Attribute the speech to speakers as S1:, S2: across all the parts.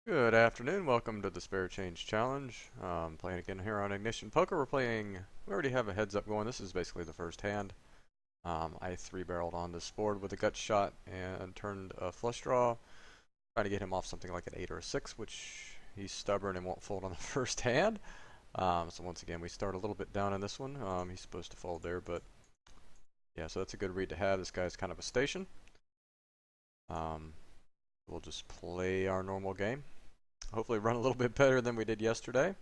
S1: Good afternoon, welcome to the Spare Change Challenge. Playing again here on Ignition Poker. We already have a heads up going. This is basically the first hand. I three-barreled on this board with a gut shot and turned a flush draw. Trying to get him off something like an 8 or a 6, which he's stubborn and won't fold on the first hand. So once again, we start a little bit down in this one. He's supposed to fold there, but yeah, so that's a good read to have. This guy's kind of a station. We'll just play our normal game. Hopefully run a little bit better than we did yesterday.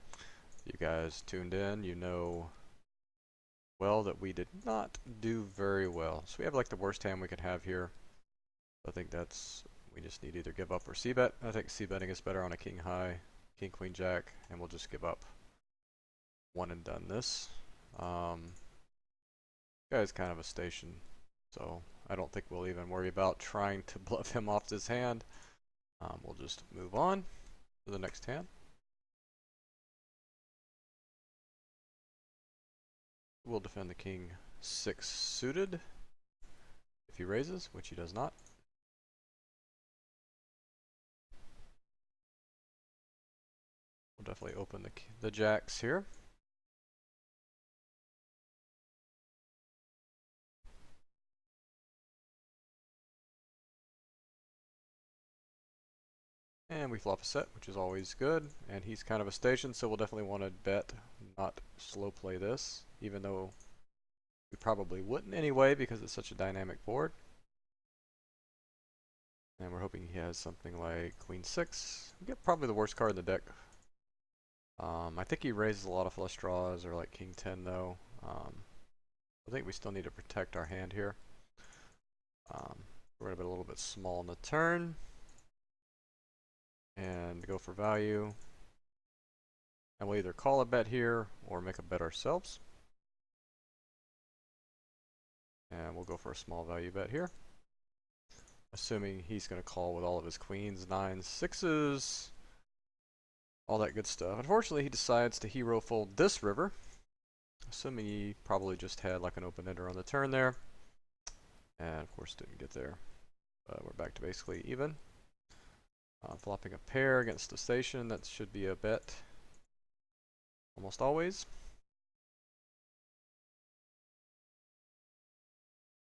S1: You guys tuned in, you know well that we did not do very well. So we have like the worst hand we could have here. I think we just need to either give up or c-bet. I think c-betting is better on a king high, king queen jack, and we'll just give up one and done this. Guy's kind of a station, so I don't think we'll even worry about trying to bluff him off this hand. We'll just move on to the next hand. We'll defend the king 6 suited if he raises, which he does not. We'll definitely open the jacks here. And we flop a set, which is always good. And he's kind of a station, so we'll definitely want to bet, not slow play this, even though we probably wouldn't anyway because it's such a dynamic board. And we're hoping he has something like queen 6. We get probably the worst card in the deck. I think he raises a lot of flush draws, or like king 10 though. I think we still need to protect our hand here. We're going to be a little bit small on the turn. And go for value. And we'll either call a bet here or make a bet ourselves. And we'll go for a small value bet here. Assuming he's going to call with all of his queens, 9s, 6s, all that good stuff. Unfortunately, he decides to hero fold this river. Assuming he probably just had like an open ender on the turn there. And of course didn't get there. We're back to basically even. Flopping a pair against the station, that should be a bet almost always.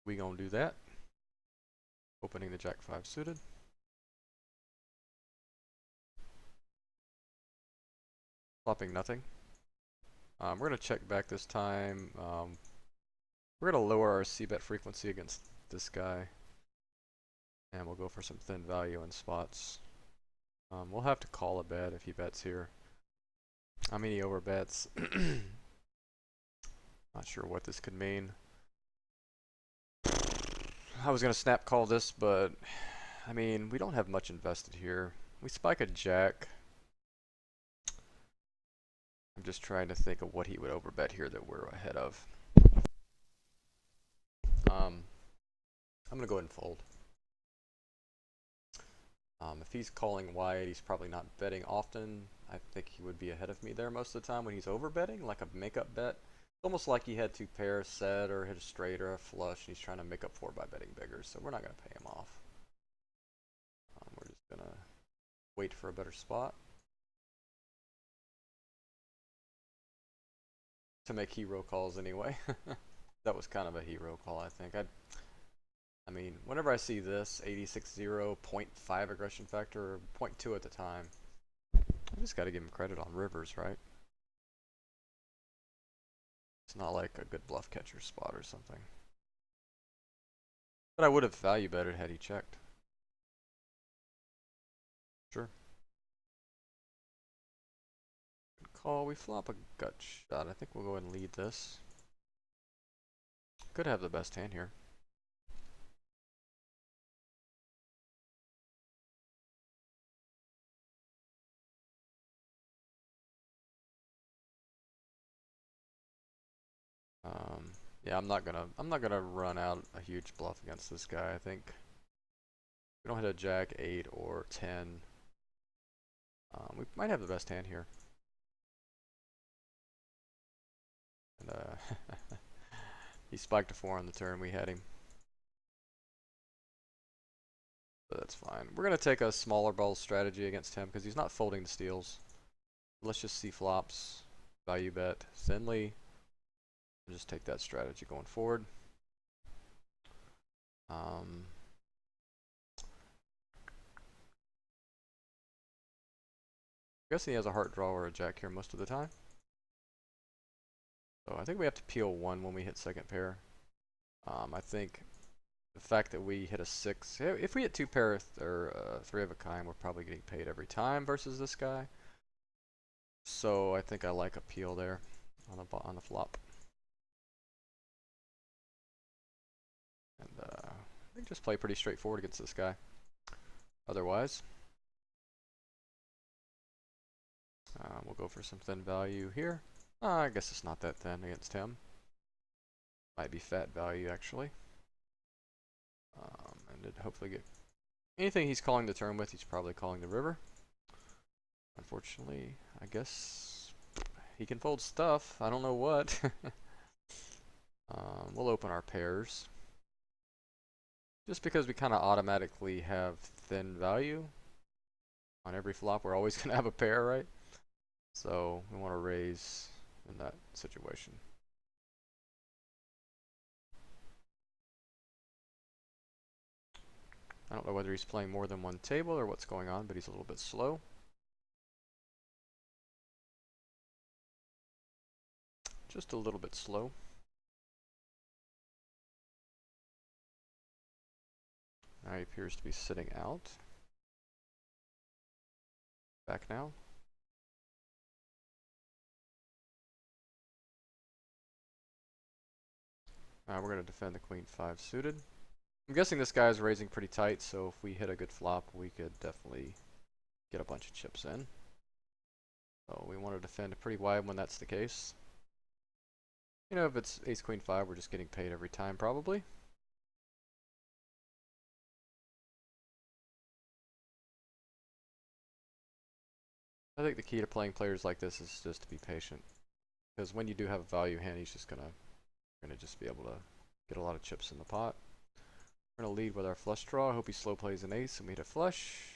S1: We gonna do that. Opening the jack 5 suited. Flopping nothing. We're gonna check back this time. We're gonna lower our c-bet frequency against this guy. And we'll go for some thin value in spots. We'll have to call a bet if he bets here. I mean, he overbets. Not sure what this could mean. I was going to snap call this, but I mean, we don't have much invested here. We spike a jack. I'm just trying to think of what he would overbet here that we're ahead of. I'm going to go ahead and fold. If he's calling wide, he's probably not betting often. I think he would be ahead of me there most of the time when he's overbetting, like a makeup bet. It's almost like he had 2 pairs set or hit a straight or a flush, and he's trying to make up for it by betting bigger, so we're not going to pay him off. We're just going to wait for a better spot to make hero calls anyway. That was kind of a hero call, I think. I mean, whenever I see this, 86-0, 0.5 aggression factor, or 0.2 at the time, I just got to give him credit on rivers, right? It's not like a good bluff catcher spot or something. But I would have value betted had he checked. Sure. Good call. We flop a gut shot. I think we'll go ahead and lead this. Could have the best hand here. Yeah, I'm not gonna run out a huge bluff against this guy. I think we don't hit a jack, 8, or 10. We might have the best hand here. And he spiked a 4 on the turn. We had him. But that's fine. We're going to take a smaller ball strategy against him because he's not folding the steals. Let's just see flops, value bet thinly, and just take that strategy going forward. I guess he has a heart draw or a jack here most of the time. So I think we have to peel one when we hit second pair. I think the fact that we hit a 6, if we hit 2 pair or 3 of a kind, we're probably getting paid every time versus this guy. So I think I like a peel there on the flop. And I think just play pretty straightforward against this guy. Otherwise, we'll go for some thin value here. I guess it's not that thin against him. Might be fat value actually. And then hopefully get anything he's calling the turn with, he's probably calling the river. Unfortunately, I guess he can fold stuff. I don't know what. We'll open our pairs. Just because we kind of automatically have thin value on every flop, we're always going to have a pair, right? So we want to raise in that situation. I don't know whether he's playing more than one table or what's going on, but he's a little bit slow. Just a little bit slow. Now he appears to be sitting out. Back now. We're going to defend the queen 5 suited. I'm guessing this guy is raising pretty tight, so if we hit a good flop, we could definitely get a bunch of chips in. So we want to defend pretty wide when that's the case. You know, if it's ace queen 5, we're just getting paid every time probably. I think the key to playing players like this is just to be patient. Because when you do have a value hand, he's just gonna just be able to get a lot of chips in the pot. We're gonna lead with our flush draw. I hope he slow plays an ace and we hit a flush.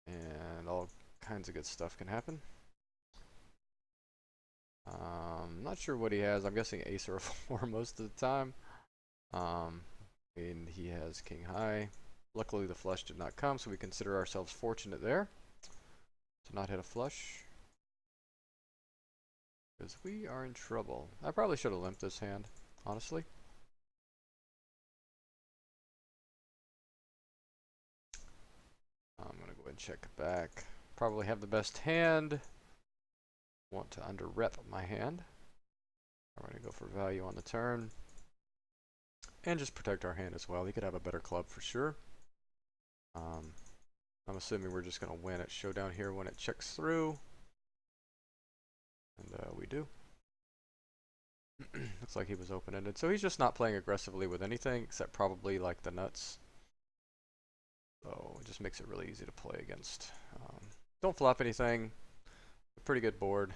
S1: And all kinds of good stuff can happen. Not sure what he has. I'm guessing ace or a 4 most of the time. And he has king high. Luckily the flush did not come, so we consider ourselves fortunate there to not hit a flush. Because we are in trouble. I probably should have limped this hand, honestly. I'm going to go ahead and check back. Probably have the best hand. Want to under rep my hand. I'm going to go for value on the turn. And just protect our hand as well. He could have a better club for sure. I'm assuming we're just going to win at showdown here when it checks through. And we do. Looks like he was open-ended. So he's just not playing aggressively with anything except probably like the nuts. So it just makes it really easy to play against. Don't flop anything. A pretty good board.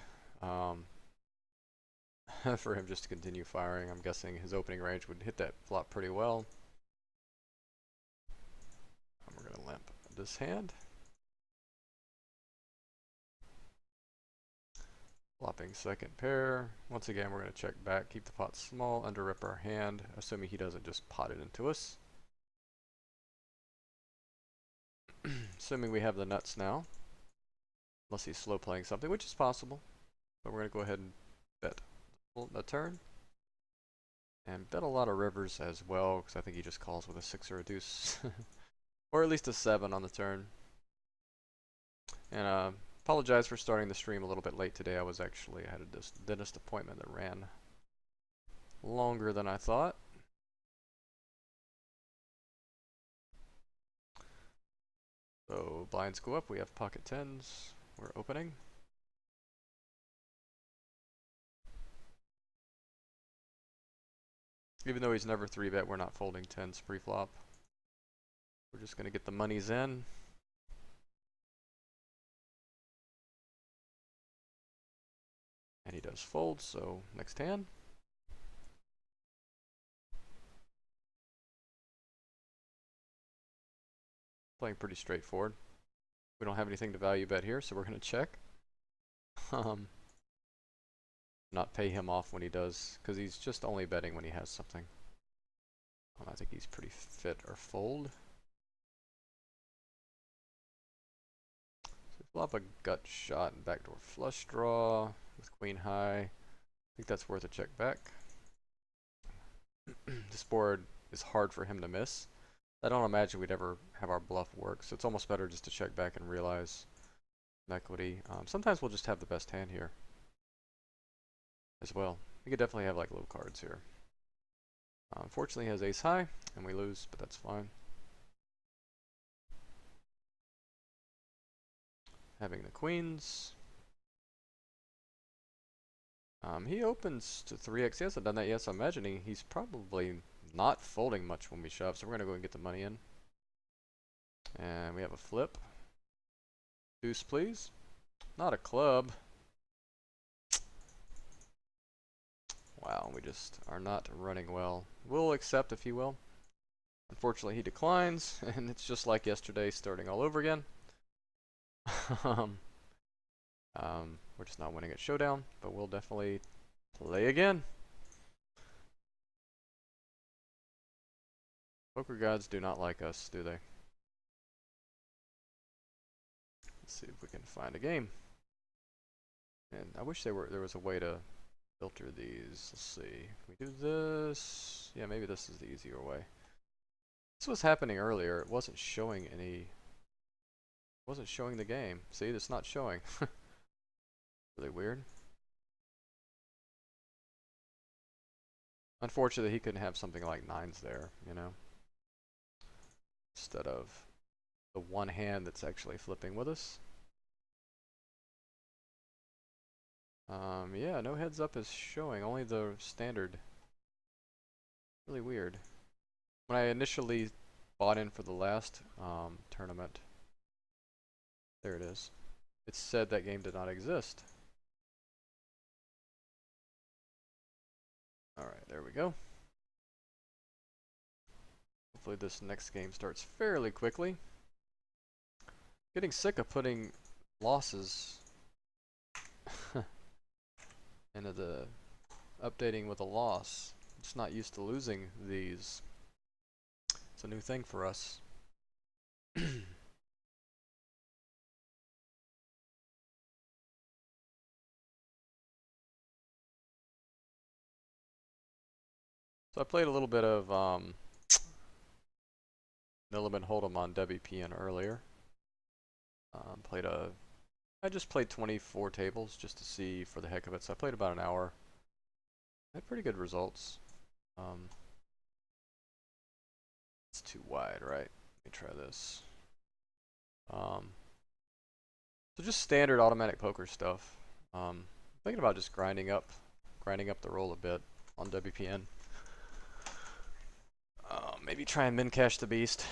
S1: For him just to continue firing. I'm guessing his opening range would hit that flop pretty well. And we're going to limp this hand. Flopping second pair. Once again, we're going to check back, keep the pot small, under rip our hand, assuming he doesn't just pot it into us. Assuming we have the nuts now. Unless he's slow playing something, which is possible. But we're going to go ahead and bet the turn. And bet a lot of rivers as well, because I think he just calls with a 6 or a deuce. Or at least a 7 on the turn. And apologize for starting the stream a little bit late today. I had a dentist appointment that ran longer than I thought. So blinds go up, we have pocket 10s, we're opening. Even though he's never 3-bet, we're not folding 10s pre-flop. We're just going to get the monies in. And he does fold, so next hand. Playing pretty straightforward. We don't have anything to value bet here, so we're going to check. Not pay him off when he does, because he's just only betting when he has something. I think he's pretty fit or fold. So flop a gut shot and backdoor flush draw with queen high. I think that's worth a check back. This board is hard for him to miss. I don't imagine we'd ever have our bluff work, so it's almost better just to check back and realize equity. Sometimes we'll just have the best hand here as well. We could definitely have like low cards here. Unfortunately, he has ace high, and we lose, but that's fine. Having the queens. He opens to 3x. He hasn't done that yet, so I'm imagining he's probably not folding much when we shove, so we're going to go and get the money in. And we have a flip. Deuce, please. Not a club. Wow, we just are not running well. We'll accept if he will. Unfortunately, he declines, and it's just like yesterday, starting all over again. We're just not winning at Showdown, but we'll definitely play again. Poker gods do not like us, do they? Let's see if we can find a game. And I wish there was a way to filter these. Let's see. Can we do this? Yeah, maybe this is the easier way. This was happening earlier. It wasn't showing any. Wasn't showing the game. See, it's not showing. Really weird. Unfortunately, he couldn't have something like nines there, you know, instead of the one hand that's actually flipping with us. Yeah, no heads up is showing, only the standard. Really weird. When I initially bought in for the last tournament, there it is. It said that game did not exist. Alright, there we go. Hopefully this next game starts fairly quickly. Getting sick of putting losses into the updating with a loss. Just not used to losing these. It's a new thing for us. So I played a little bit of Milliman Hold'em on WPN earlier. I just played 24 tables just to see for the heck of it. So I played about an hour. Had pretty good results. It's too wide, right? Let me try this. So just standard automatic poker stuff. Thinking about just grinding up the roll a bit on WPN. Maybe try and min cash the beast.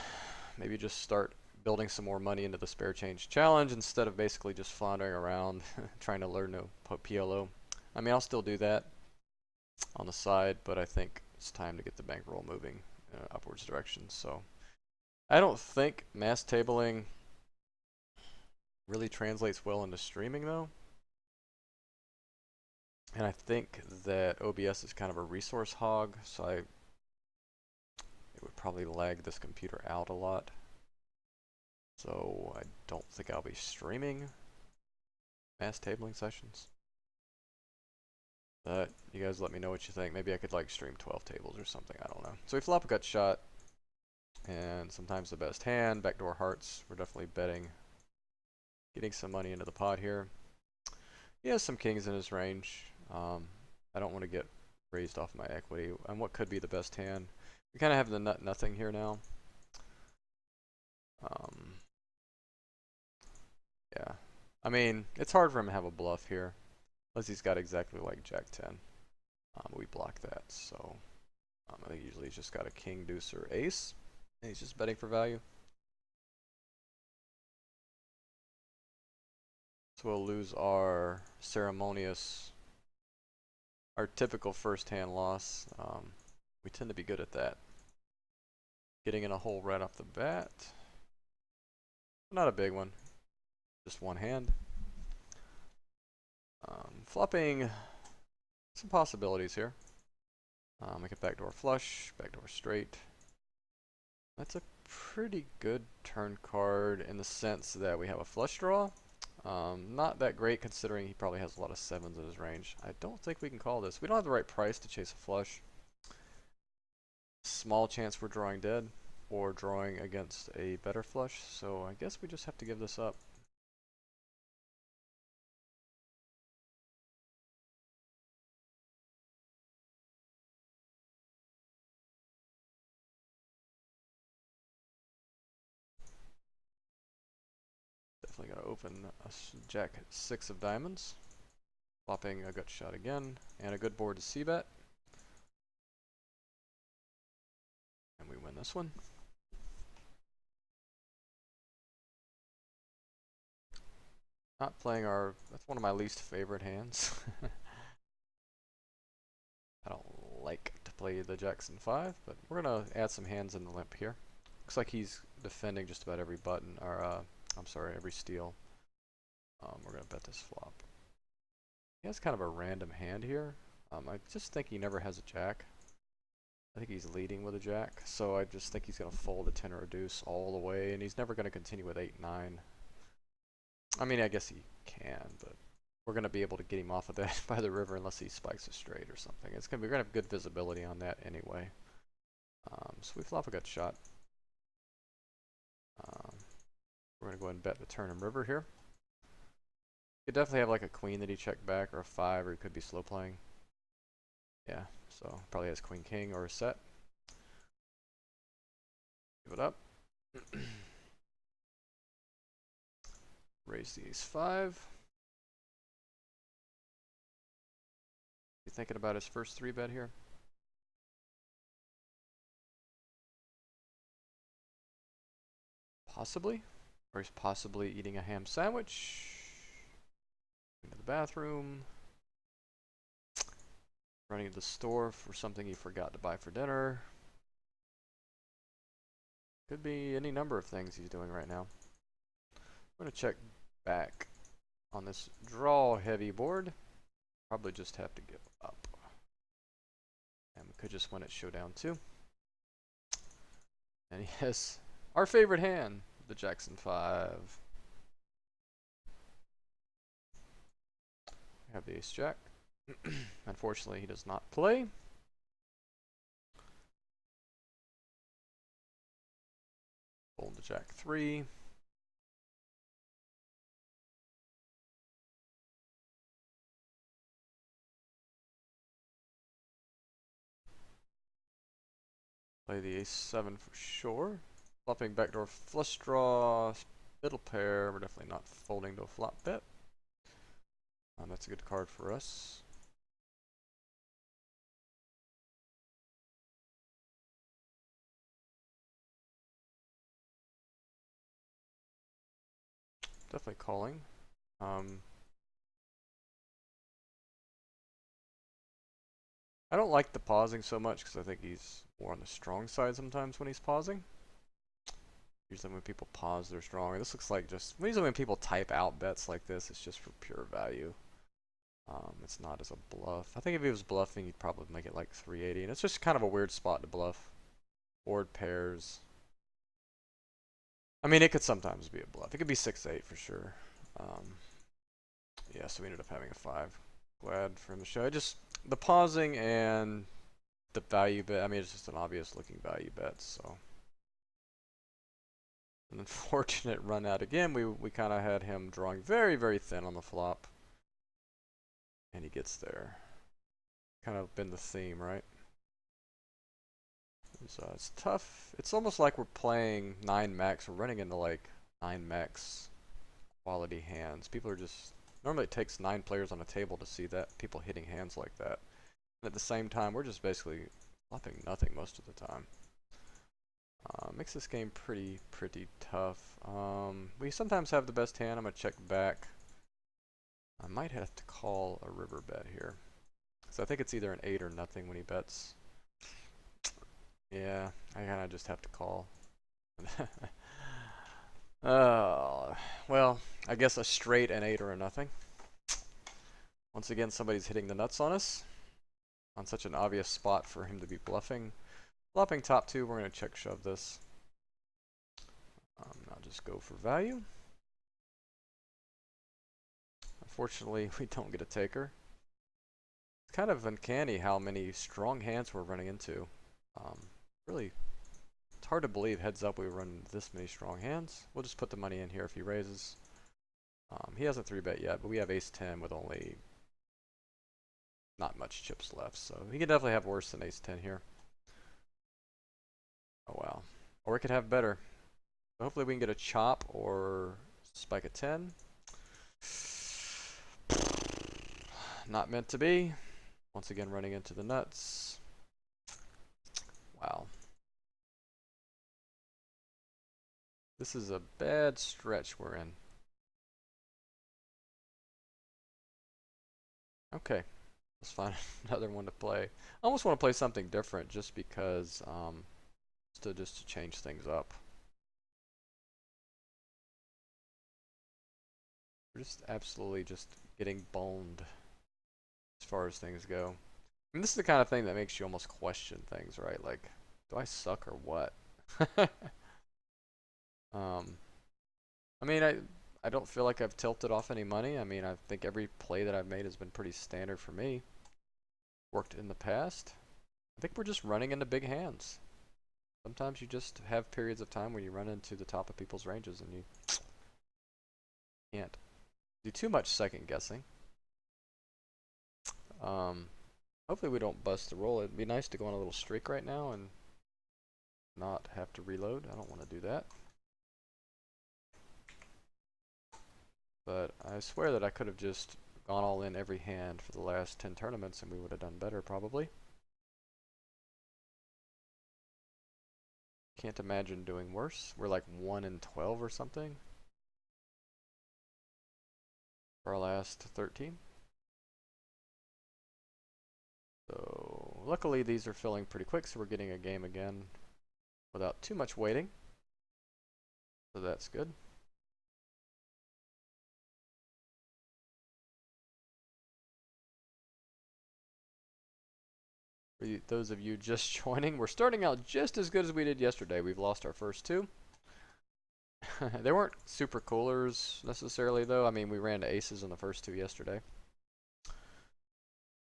S1: Maybe just start building some more money into the spare change challenge instead of basically just floundering around trying to learn no PLO. I mean, I'll still do that on the side, but I think it's time to get the bankroll moving upwards direction. So I don't think mass tabling really translates well into streaming though. And I think that OBS is kind of a resource hog, so it would probably lag this computer out a lot. So I don't think I'll be streaming mass tabling sessions. But you guys let me know what you think. Maybe I could like stream 12 tables or something, I don't know. So we flop a gut shot, and sometimes the best hand, backdoor hearts. We're definitely betting, getting some money into the pot here. He has some kings in his range. I don't want to get raised off my equity. And what could be the best hand? We kind of have the nut nothing here now. Yeah, I mean, it's hard for him to have a bluff here, unless he's got exactly like Jack 10. We block that, so I think usually he's just got a king, deuce, or ace, and he's just betting for value. So we'll lose our ceremonious, our typical first hand loss. We tend to be good at that. Getting in a hole right off the bat. Not a big one, just one hand. Flopping, some possibilities here. We get backdoor flush, backdoor straight. That's a pretty good turn card in the sense that we have a flush draw. Not that great considering he probably has a lot of sevens in his range. I don't think we can call this. We don't have the right price to chase a flush. Small chance we're drawing dead or drawing against a better flush, so I guess we just have to give this up. Definitely gonna open a jack 6 of diamonds. Flopping a gut shot again, and a good board to c-bet. And we win this one. Not playing our, that's one of my least favorite hands. I don't like to play the Jackson 5, but we're gonna add some hands in the limp here. Looks like he's defending just about every button, or I'm sorry, every steal. We're gonna bet this flop. He has kind of a random hand here. I just think he never has a jack. I think he's leading with a jack, so I just think he's gonna fold a 10 or a deuce all the way, and he's never gonna continue with 8-9. I mean, I guess he can, but we're gonna be able to get him off of that by the river unless he spikes a straight or something. We're gonna have good visibility on that anyway. So we flop a gut shot. We're gonna go ahead and bet the turn and river here. You could definitely have like a queen that he checked back, or a 5, or he could be slow playing. Yeah, so probably has queen king or a set. Give it up. Raise the ace 5. You thinking about his first 3-bet here? Possibly. Or he's possibly eating a ham sandwich. Into the bathroom. Running to the store for something he forgot to buy for dinner. Could be any number of things he's doing right now. I'm going to check back on this draw heavy board. Probably just have to give up. And we could just win at showdown too. And he has our favorite hand, the Jackson 5. We have the ace jack. Unfortunately, he does not play. Fold the jack 3. Play the ace 7 for sure. Flopping backdoor flush draw, middle pair. We're definitely not folding to a flop bet. That's a good card for us. Definitely calling. I don't like the pausing so much because I think he's more on the strong side sometimes when he's pausing. Usually when people pause, they're stronger. This looks like just, usually when people type out bets like this, it's just for pure value. It's not as a bluff. I think if he was bluffing, he'd probably make it like 380, and it's just kind of a weird spot to bluff. Board pairs. I mean, it could sometimes be a bluff. It could be 6-8 for sure. Yeah, so we ended up having a 5. Glad for him to show. Just the pausing and the value bet. I mean, it's just an obvious looking value bet. So an unfortunate run out again. We kind of had him drawing very, very thin on the flop, and he gets there. Kind of been the theme, right? It's tough. It's almost like we're playing 9 max. We're running into like 9 max quality hands. People are just, normally it takes 9 players on a table to see that, people hitting hands like that. And at the same time, we're just basically flopping nothing most of the time. Makes this game pretty tough. We sometimes have the best hand. I'm going to check back. I might have to call a river bet here. So I think it's either an 8 or nothing when he bets. Yeah, I kind of just have to call. Well, I guess a straight, an 8, or a nothing. Once again, somebody's hitting the nuts on us. On such an obvious spot for him to be bluffing. Flopping top 2, we're going to check shove this. I'll just go for value. Unfortunately, we don't get a taker. It's kind of uncanny how many strong hands we're running into. Really, it's hard to believe heads up we run this many strong hands. We'll just put the money in here if he raises. He hasn't 3-bet yet, but we have ace-10 with only not much chips left, so he can definitely have worse than ace-10 here. Oh wow. Or we could have better. So hopefully we can get a chop or spike a 10. Not meant to be. Once again running into the nuts. Wow. This is a bad stretch we're in. Okay. Let's find another one to play. I almost want to play something different just because just to change things up. We're just absolutely just getting boned as far as things go. And this is the kind of thing that makes you almost question things, right? Like, do I suck or what? I mean, I don't feel like I've tilted off any money. I mean, I think every play that I've made has been pretty standard for me. Worked in the past. I think we're just running into big hands. Sometimes you just have periods of time where you run into the top of people's ranges and you can't do too much second guessing. Hopefully we don't bust the roll. It'd be nice to go on a little streak right now and not have to reload. I don't want to do that. But I swear that I could have just gone all in every hand for the last 10 tournaments and we would have done better probably. Can't imagine doing worse. We're like 1 in 12 or something for our last 13. So luckily these are filling pretty quick, so we're getting a game again without too much waiting. So that's good. For those of you just joining, we're starting out just as good as we did yesterday. We've lost our first 2. They weren't super coolers necessarily though. I mean, we ran to aces in the first 2 yesterday.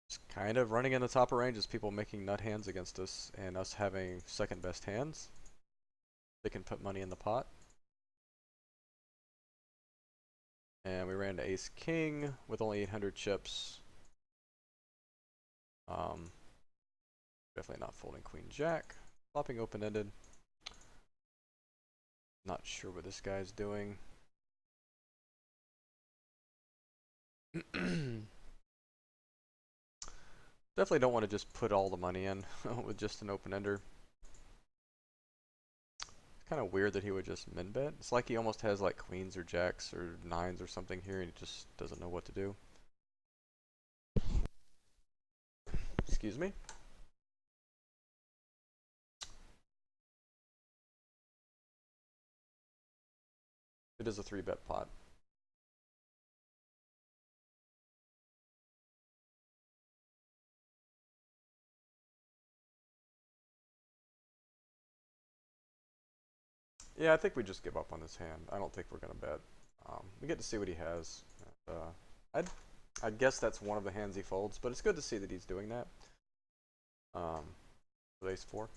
S1: It's kind of running in the top of ranges, people making nut hands against us and us having second best hands. They can put money in the pot. And we ran to ace king with only 800 chips. Definitely not folding queen jack. Flopping open-ended. Not sure what this guy's doing. Definitely don't want to just put all the money in with just an open-ender. It's kind of weird that he would just min-bet. It's like he almost has like queens or jacks or nines or something here and he just doesn't know what to do. Excuse me. It is a 3-bet pot. Yeah, I think we just give up on this hand. I don't think we're going to bet. We get to see what he has. I'd guess that's one of the hands he folds, but it's good to see that he's doing that. With ace 4.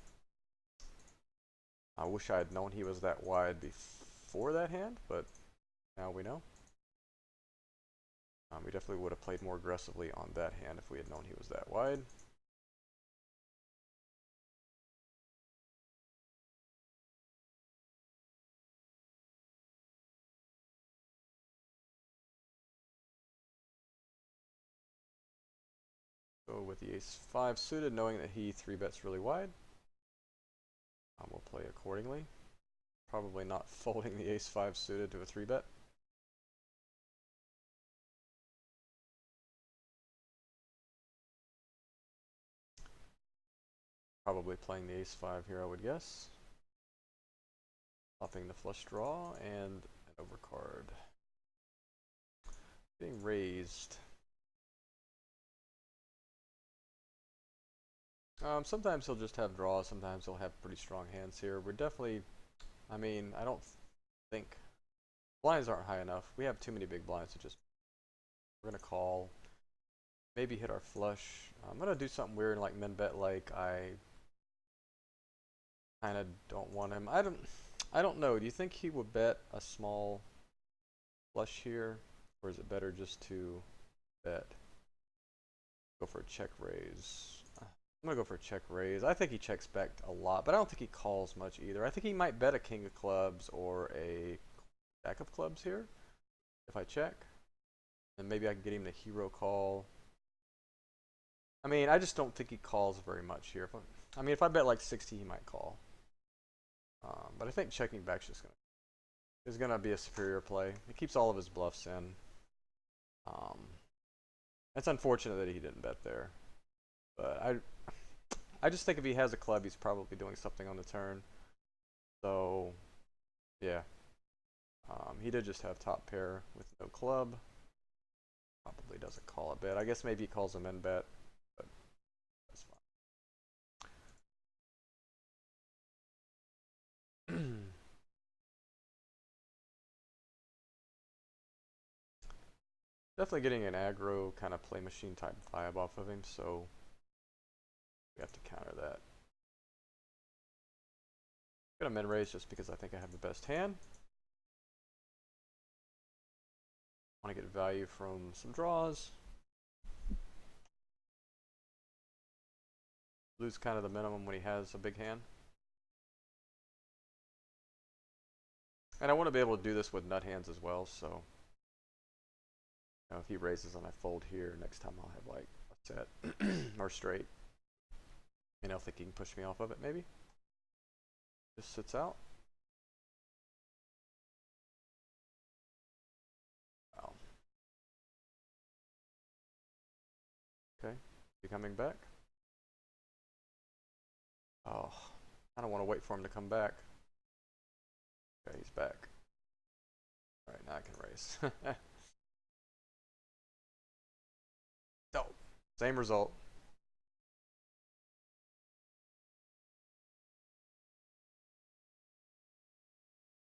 S1: I wish I had known he was that wide before that hand, but now we know. We definitely would have played more aggressively on that hand if we had known he was that wide. So with the ace 5 suited, knowing that he 3-bets really wide, we'll play accordingly. Probably not folding the ace 5 suited to a 3-bet. Probably playing the ace 5 here, I would guess. Popping the flush draw and Overcard. Getting raised. Sometimes he'll just have draws, sometimes he'll have pretty strong hands here. We're definitely, I mean, I don't think, blinds aren't high enough. We have too many big blinds to just, we're going to call, maybe hit our flush. I'm going to do something weird like min bet, like I kind of don't want him. I don't know. Do you think he would bet a small flush here, or is it better just to bet? Go for a check raise. I'm gonna go for a check raise. I think he checks back a lot, but I don't think he calls much either. I think he might bet a king of clubs or a jack of clubs here if I check. And maybe I can get him to hero call. I mean, I just don't think he calls very much here. I mean, if I bet like 60, he might call. But I think checking back's just is gonna be a superior play. It keeps all of his bluffs in. It's unfortunate that he didn't bet there, but I just think if he has a club, he's probably doing something on the turn. So, yeah. He did just have top pair with no club. Probably doesn't call a bet. I guess maybe he calls a min bet, but that's fine. Definitely getting an aggro kind of play machine type vibe off of him, so we have to counter that. I'm gonna min raise just because I think I have the best hand. Want to get value from some draws. Lose kind of the minimum when he has a big hand. And I want to be able to do this with nut hands as well, so you know, if he raises and I fold here, next time I'll have like a set or straight. And I'll think he can push me off of it maybe. Just sits out. Wow. Okay, he coming back? Oh, I don't want to wait for him to come back. Okay, he's back. Alright, now I can raise. No, same result.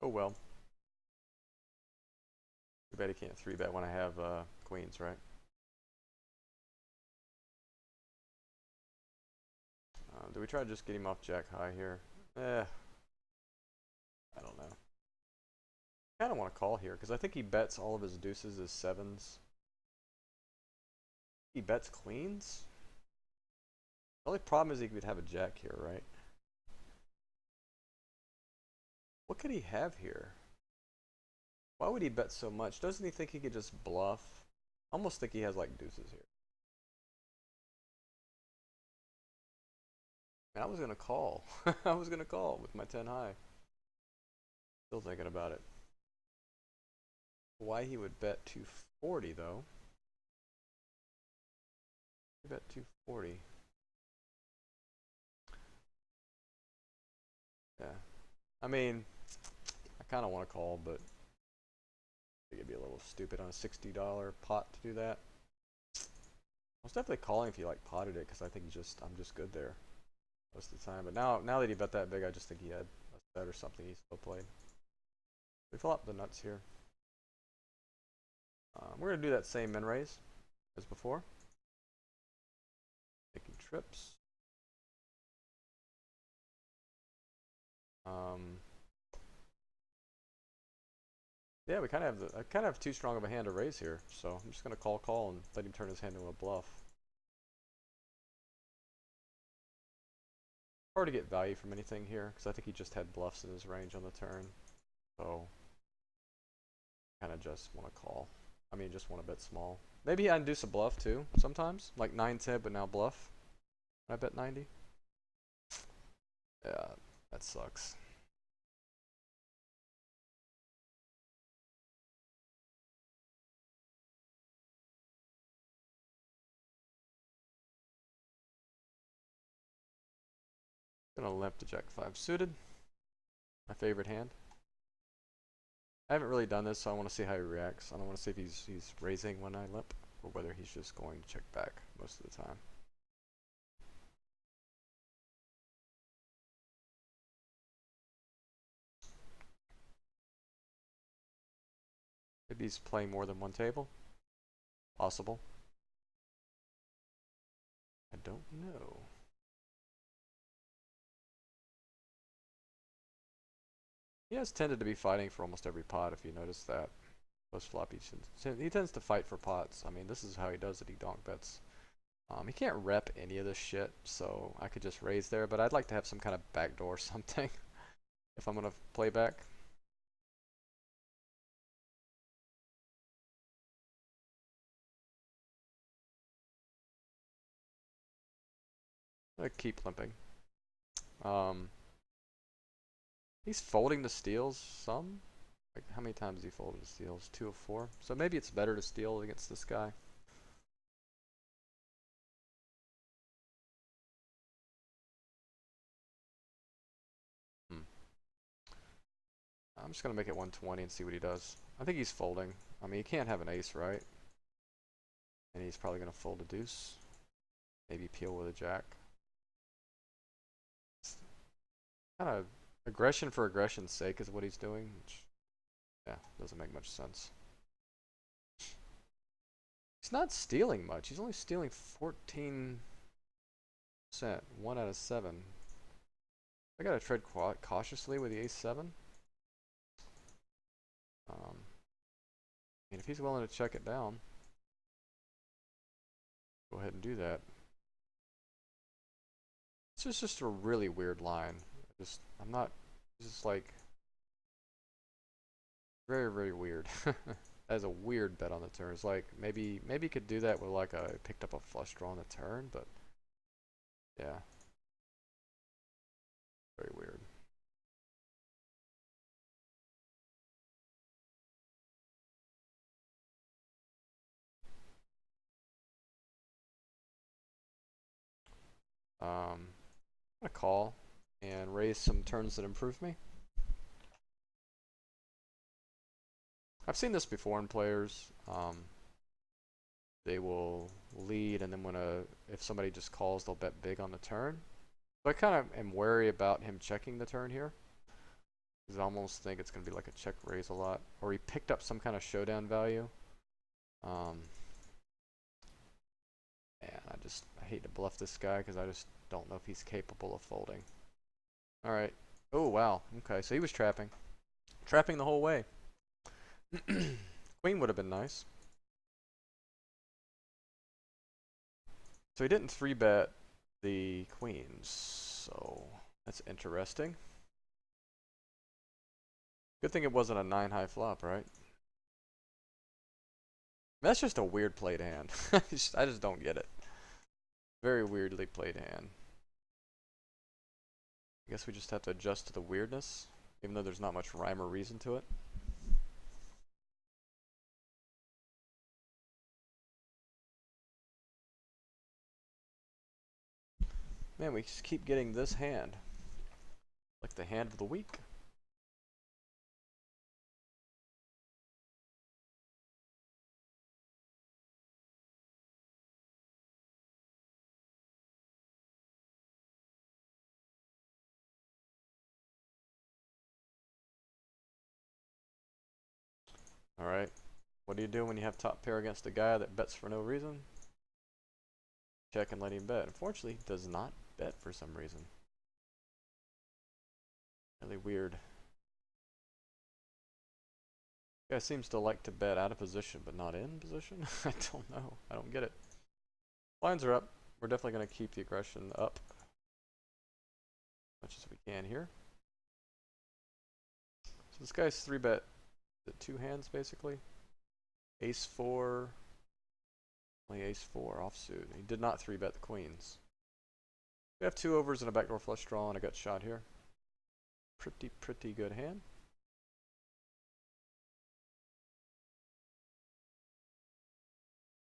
S1: Oh well. Too bad he can't 3-bet when I have queens, right? Do we try to just get him off jack high here? I don't know. I kind of want to call here because I think he bets all of his deuces as sevens. He bets queens? The only problem is he could have a jack here, right? What could he have here? Why would he bet so much? Doesn't he think he could just bluff? I almost think he has like deuces here. And I was gonna call. I was gonna call with my 10 high. Still thinking about it. Why he would bet 240 though? He bet 240. Yeah. I mean, I kind of want to call, but I think it'd be a little stupid on a $60 pot to do that. I was definitely calling if he like potted it because I think I'm just good there most of the time. But now that he bet that big, I just think he had a set or something he still played. We fill up the nuts here. We're gonna do that same min raise as before. Making trips. Yeah, we kind of have I kind of have too strong of a hand to raise here, so I'm just gonna call and let him turn his hand into a bluff. Hard to get value from anything here because I think he just had bluffs in his range on the turn, so kind of just want to call. I mean, just want to bet small. Maybe I induce a bluff too sometimes, like 9-10, but now bluff. I bet 90. Yeah, that sucks. Gonna limp to jack 5 suited. My favorite hand. I haven't really done this, so I want to see how he reacts. I don't want to see if he's raising when I limp, or whether he's just going to check back most of the time. Maybe he's playing more than one table. Possible. I don't know. He has tended to be fighting for almost every pot, if you notice that. Post flop, he tends to fight for pots. I mean, this is how he does it. He donk bets. He can't rep any of this shit, so I could just raise there, but I'd like to have some kind of backdoor or something if I'm gonna play back. I keep limping. He's folding the steals some. Like, how many times has he folded the steals? 2 of 4. So maybe it's better to steal against this guy. I'm just gonna make it 120 and see what he does. I think he's folding. I mean, he can't have an ace, right? And he's probably gonna fold a deuce. Maybe peel with a jack. Kind of aggression for aggression's sake is what he's doing. Which, yeah, doesn't make much sense. He's not stealing much. He's only stealing 14%. 1 out of 7. I gotta tread cautiously with the ace-7. And if he's willing to check it down, go ahead and do that. It's just a really weird line. I'm not, it's just like, very, very weird. That is a weird bet on the turn. It's like, maybe you could do that with like picked up a flush draw on the turn, but yeah. Very weird. I'm gonna call and raise some turns that improve me. I've seen this before in players. They will lead, and then if somebody just calls, they'll bet big on the turn. So I kind of am wary about him checking the turn here, because I almost think it's gonna be like a check raise a lot, or he picked up some kind of showdown value. Man, I hate to bluff this guy because I just don't know if he's capable of folding. All right. Oh wow. Okay, so he was trapping the whole way. Queen would have been nice. So he didn't 3-bet the queens, so that's interesting. Good thing it wasn't a 9 high flop, right? That's just a weird played hand. I just don't get it. Very weirdly played hand. I guess we just have to adjust to the weirdness, even though there's not much rhyme or reason to it. Man, we just keep getting this hand. Like the hand of the week. Alright. What do you do when you have top pair against a guy that bets for no reason? Check and let him bet. Unfortunately, he does not bet for some reason. Really weird. Guy seems to like to bet out of position, but not in position? I don't know. I don't get it. Lines are up. We're definitely going to keep the aggression up as much as we can here. So this guy's 3-bet the 2 hands, basically. Ace-4. Only ace-4 offsuit. He did not 3-bet the queens. We have 2 overs and a backdoor flush draw and a gut shot here. Pretty good hand.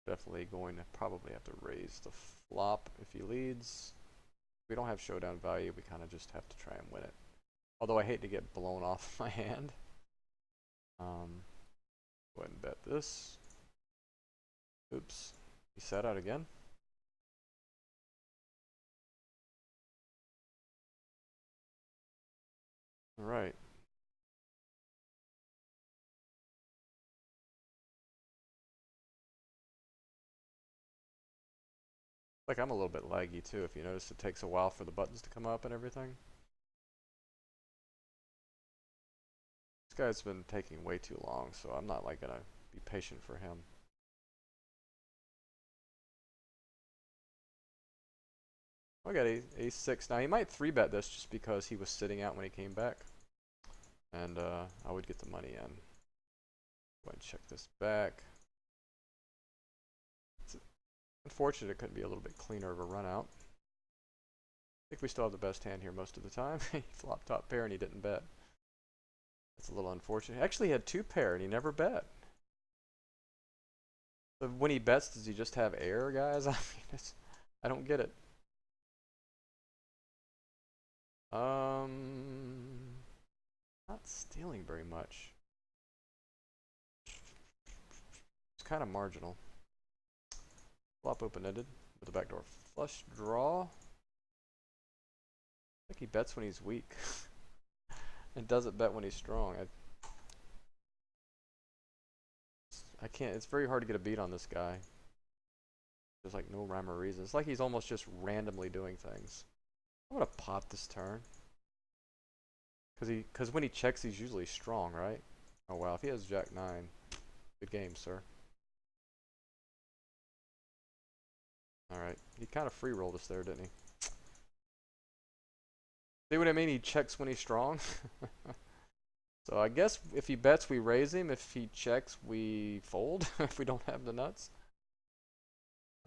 S1: Definitely going to probably have to raise the flop if he leads. If we don't have showdown value, we kind of just have to try and win it. Although I hate to get blown off my hand. Go ahead and bet this. Oops. He sat out again. Alright. Like I'm a little bit laggy too, if you notice it takes a while for the buttons to come up and everything. This guy's been taking way too long, so I'm not like gonna be patient for him. I got ace 6. Now he might 3-bet this just because he was sitting out when he came back. And I would get the money in. Go ahead and check this back. It's unfortunate it couldn't be a little bit cleaner of a run out. I think we still have the best hand here most of the time. He flopped top pair and he didn't bet. That's a little unfortunate. He actually had 2 pair and he never bet. So when he bets, does he just have air, guys? I mean, I don't get it. Not stealing very much. It's kind of marginal. Flop open-ended with a backdoor flush draw. I think he bets when he's weak. And doesn't bet when he's strong. I can't, it's very hard to get a beat on this guy. There's like no rhyme or reason. It's like he's almost just randomly doing things. I'm gonna pop this turn. Cause when he checks, he's usually strong, right? Oh wow, if he has Jack 9, good game, sir. Alright, he kind of free rolled us there, didn't he? See what I mean? He checks when he's strong. So I guess if he bets, we raise him. If he checks, we fold. If we don't have the nuts.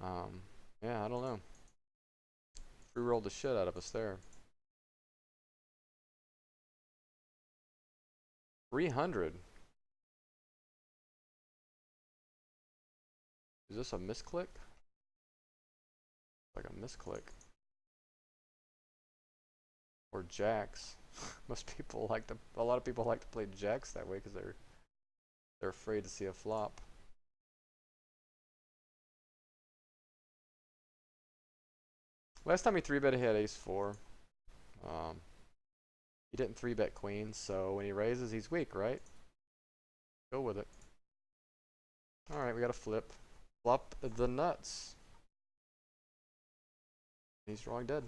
S1: Yeah, I don't know. Free rolled the shit out of us there. 300. Is this a misclick? Like a misclick. Or jacks. Most people like to. A lot of people like to play jacks that way because they're afraid to see a flop. Last time he 3-bet, he had ace 4. He didn't 3-bet queens, so when he raises, he's weak, right? Go with it. Alright, we got a flip. Flop the nuts. He's drawing dead.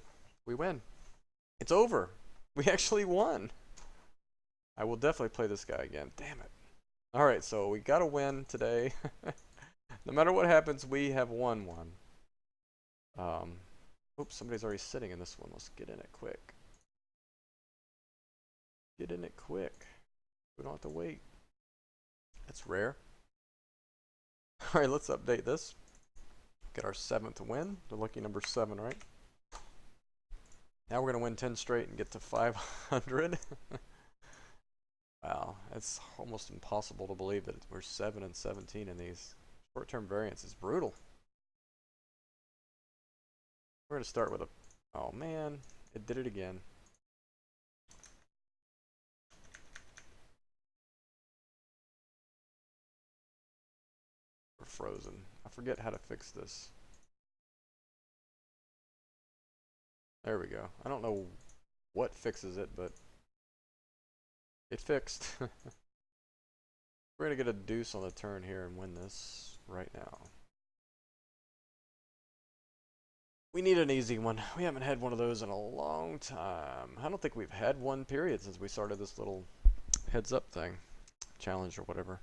S1: We win. It's over. We actually won. I will definitely play this guy again. Damn it. Alright, so we got a win today. No matter what happens, we have won one. Oops, somebody's already sitting in this one. Let's get in it quick. Get in it quick. We don't have to wait. That's rare. Alright, let's update this. Get our 7th win. The lucky number 7, right? Now we're going to win 10 straight and get to 500. Wow, it's almost impossible to believe that we're 7 and 17 in these. Short-term variance is brutal. We're going to start with a... Oh man, it did it again. We're frozen. I forget how to fix this. There we go. I don't know what fixes it, but it fixed. We're going to get a deuce on the turn here and win this right now. We need an easy one. We haven't had one of those in a long time. I don't think we've had one, period, since we started this little heads up thing. Challenge or whatever.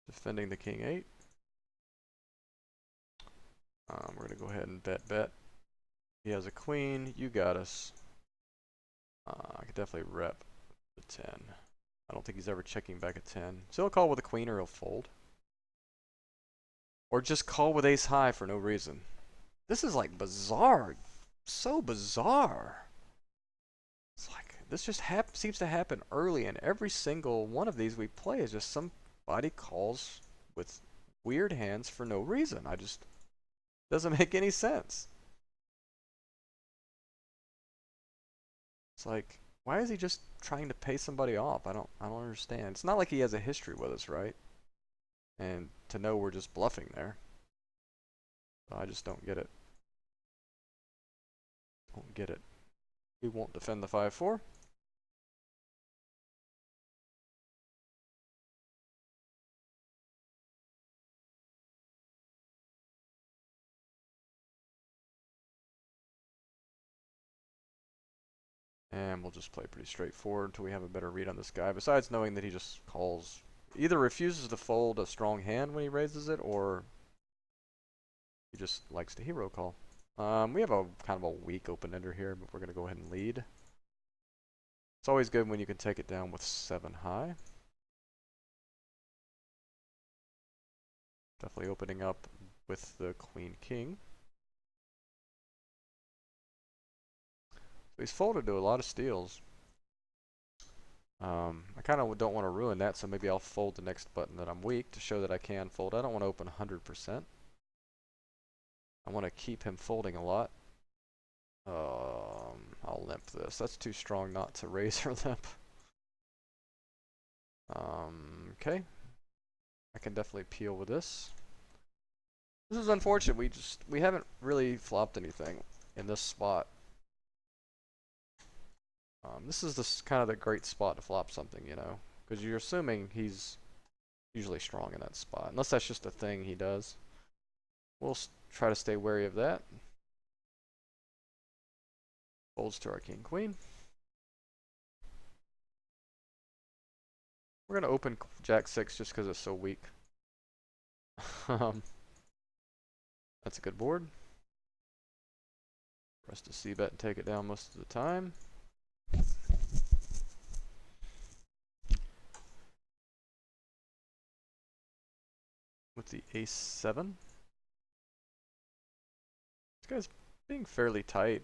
S1: Defending the king 8. We're going to go ahead and bet. He has a queen. You got us. I could definitely rep the 10. I don't think he's ever checking back a 10. So he'll call with a queen or he'll fold. Or just call with ace high for no reason. This is like bizarre. So bizarre. It's like, this just seems to happen early, and every single one of these we play is just somebody calls with weird hands for no reason. Doesn't make any sense. It's like, why is he just trying to pay somebody off? I don't understand. It's not like he has a history with us, right? And to know we're just bluffing there. I just don't get it. Don't get it. We won't defend the 5-4. And we'll just play pretty straightforward until we have a better read on this guy. Besides knowing that he just calls, either refuses to fold a strong hand when he raises it, or he just likes to hero call. We have a kind of a weak open-ender here, but we're going to go ahead and lead. It's always good when you can take it down with 7 high. Definitely opening up with the queen-king. So he's folded to a lot of steals. I kind of don't want to ruin that, so maybe I'll fold the next button that I'm weak to show that I can fold. I don't want to open 100%. I want to keep him folding a lot. I'll limp this. That's too strong not to raise or limp. Okay. I can definitely peel with this. This is unfortunate. We haven't really flopped anything in this spot. This is kind of the great spot to flop something, you know, because you're assuming he's usually strong in that spot, unless that's just a thing he does. We'll try to stay wary of that. Folds to our king queen. We're gonna open jack 6 just because it's so weak. That's a good board. For us to c-bet and take it down most of the time. With the ace-7. This guy's being fairly tight.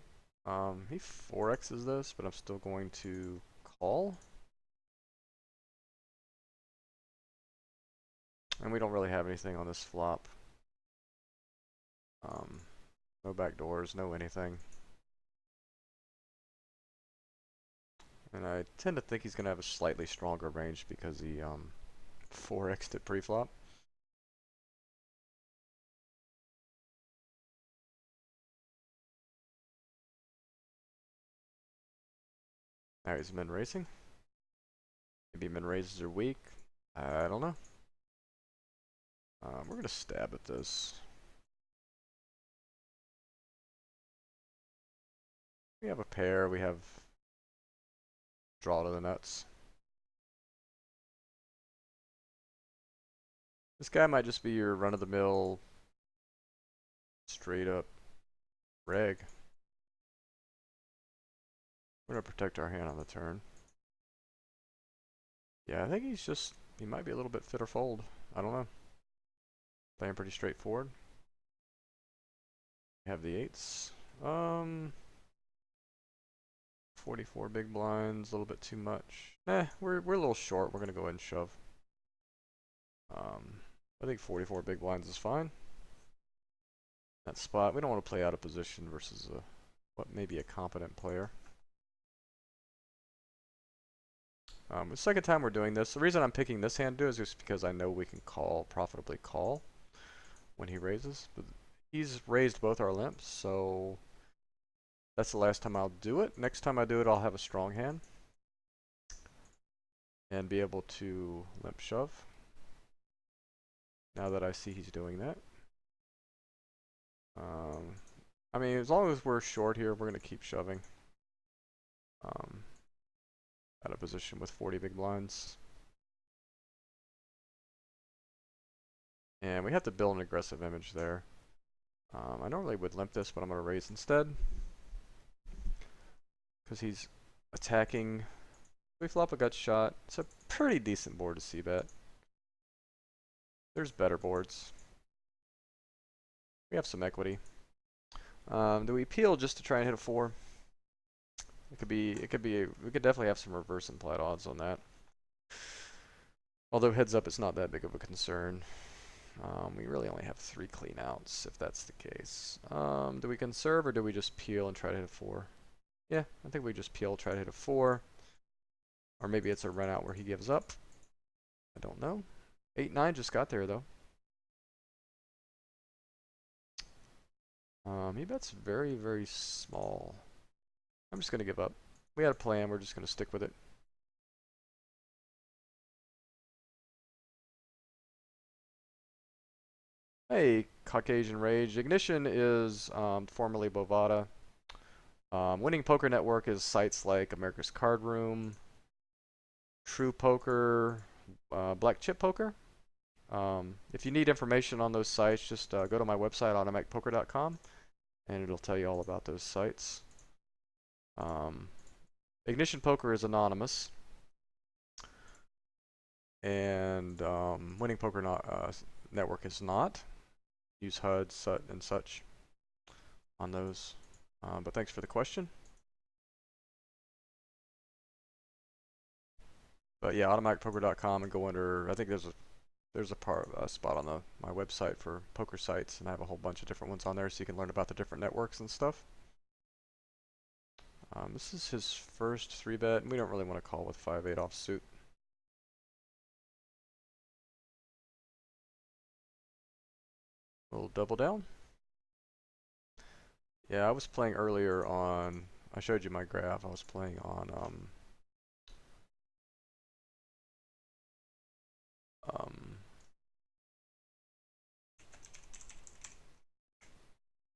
S1: He 4x's this, but I'm still going to call. And we don't really have anything on this flop. No backdoors, no anything. And I tend to think he's going to have a slightly stronger range because he 4x'd it pre-flop. Now he's min racing. Maybe min raises are weak. I don't know. We're going to stab at this. We have a pair. We have draw to the nuts. This guy might just be your run-of-the-mill, straight-up reg. We're going to protect our hand on the turn. Yeah, I think he might be a little bit fit or fold. I don't know. Playing pretty straightforward. We have the 8s. 44 big blinds, a little bit too much. We're a little short. We're going to go ahead and shove. I think 44 big blinds is fine. That spot, we don't want to play out of position versus what may be a competent player. The second time we're doing this, the reason I'm picking this hand to do is just because I know we can profitably call when he raises. But he's raised both our limps, so that's the last time I'll do it. Next time I do it, I'll have a strong hand and be able to limp shove. Now that I see he's doing that. I mean, as long as we're short here, we're going to keep shoving. Out of position with 40 big blinds. And we have to build an aggressive image there. I normally would limp this, but I'm going to raise instead. Because he's attacking. We flop a gut shot. It's a pretty decent board to c-bet. There's better boards. We have some equity. Do we peel just to try and hit a 4? We could definitely have some reverse implied odds on that. Although heads up, it's not that big of a concern. We really only have 3 clean outs, if that's the case. Do we conserve or do we just peel and try to hit a 4? Yeah, I think we just peel, try to hit a 4. Or maybe it's a run out where he gives up. I don't know. 8-9 just got there though. He bets very, very small. I'm just going to give up. We had a plan, we're just going to stick with it. Hey, Caucasian Rage. Ignition is formerly Bovada. Winning Poker Network is sites like America's Card Room, True Poker, Black Chip Poker. If you need information on those sites, just go to my website, automaticpoker.com, and it'll tell you all about those sites. Ignition Poker is anonymous, and Winning Poker Network is not. Use HUD, SUT, and such on those. But thanks for the question. But yeah, automaticpoker.com and go under. I think there's a spot on my website for poker sites, and I have a whole bunch of different ones on there, so you can learn about the different networks and stuff. This is his first 3-bet, and we don't really want to call with 5-8 offsuit. We'll double down. Yeah, I was playing earlier on. I showed you my graph. I was playing on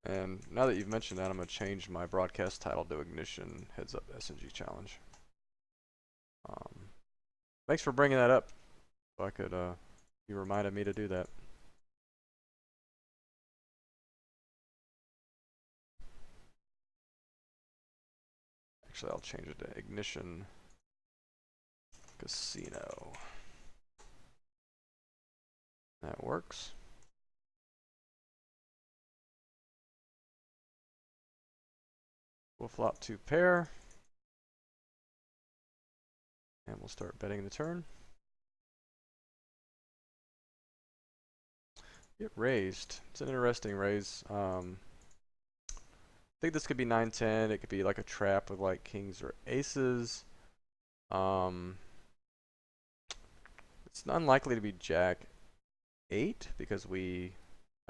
S1: and now that you've mentioned that, I'm going to change my broadcast title to Ignition Heads Up SNG Challenge. Thanks for bringing that up. If I could, you reminded me to do that. Actually, I'll change it to Ignition Casino. That works. We'll flop 2 pair. And we'll start betting the turn. Get raised. It's an interesting raise. I think this could be 9-10. It could be like a trap with like kings or aces. It's unlikely to be Jack 8 because I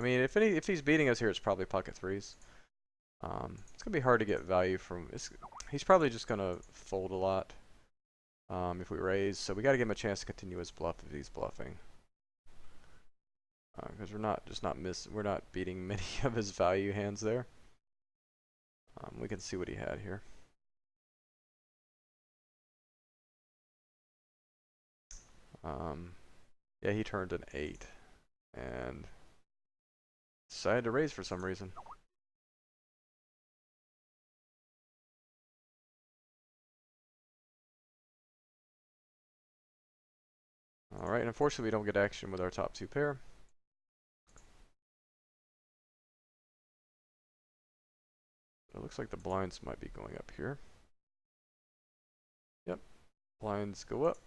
S1: mean, if he's beating us here, it's probably pocket 3s. It's gonna be hard to get value from. He's probably just gonna fold a lot if we raise. So we got to give him a chance to continue his bluff if he's bluffing. Because we're not beating many of his value hands there. We can see what he had here. Yeah, he turned an 8 and decided to raise for some reason. Alright, and unfortunately we don't get action with our top 2 pair. It looks like the blinds might be going up here. Yep, blinds go up.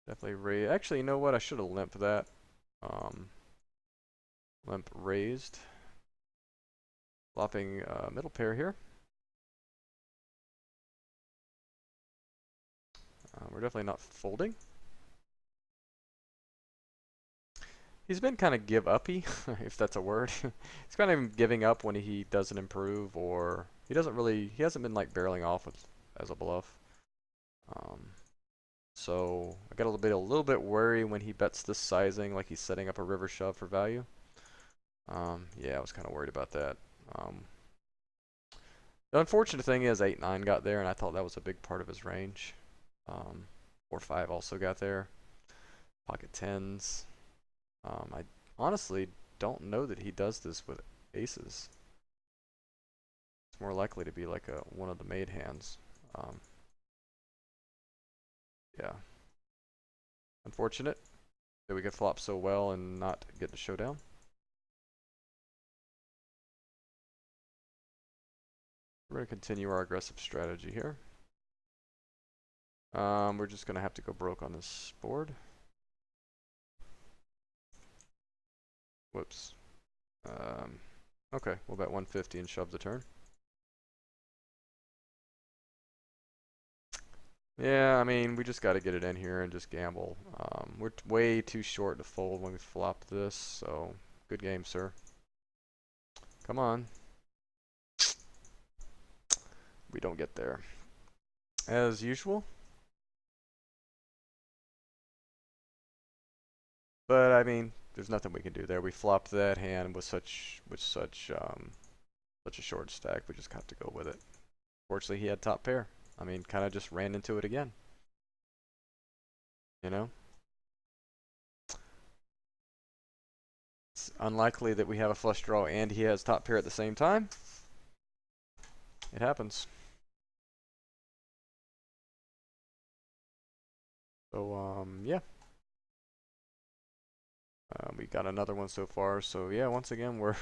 S1: Definitely raise. Actually, you know what? I should have limped that. Limp raised. Flopping middle pair here. We're definitely not folding. He's been kind of give-uppy, if that's a word. He's kind of giving up when he doesn't improve, or he hasn't been like barreling off as a bluff. So I got a little bit worried when he bets this sizing, like he's setting up a river shove for value. Yeah, I was kind of worried about that. The unfortunate thing is 8-9 got there, and I thought that was a big part of his range. 4-5 also got there. Pocket 10s. I honestly don't know that he does this with aces. It's more likely to be like one of the made hands. Yeah. Unfortunate that we could flop so well and not get to showdown. We're going to continue our aggressive strategy here. We're just going to have to go broke on this board. Whoops. Okay, we'll bet 150 and shove the turn. Yeah, I mean, we just got to get it in here and just gamble. We're way too short to fold when we flop this, so good game, sir. Come on. We don't get there. As usual. But I mean, there's nothing we can do there. We flopped that hand with such a short stack. We just have to go with it. Fortunately, he had top pair. I mean, kind of just ran into it again. You know? It's unlikely that we have a flush draw and he has top pair at the same time. It happens. So, yeah. We got another one so far. So, yeah, once again, we're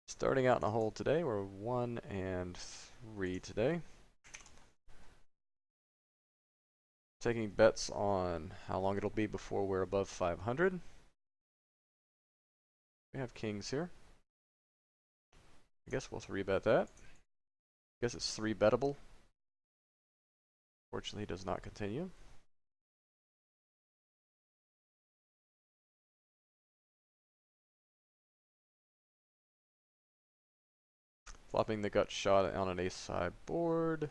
S1: starting out in a hole today. We're 1 and 3 today. Taking bets on how long it'll be before we're above 500. We have kings here. I guess we'll 3-bet that. I guess it's 3-bettable. Fortunately, it does not continue. Flopping the gut shot on an ace high board.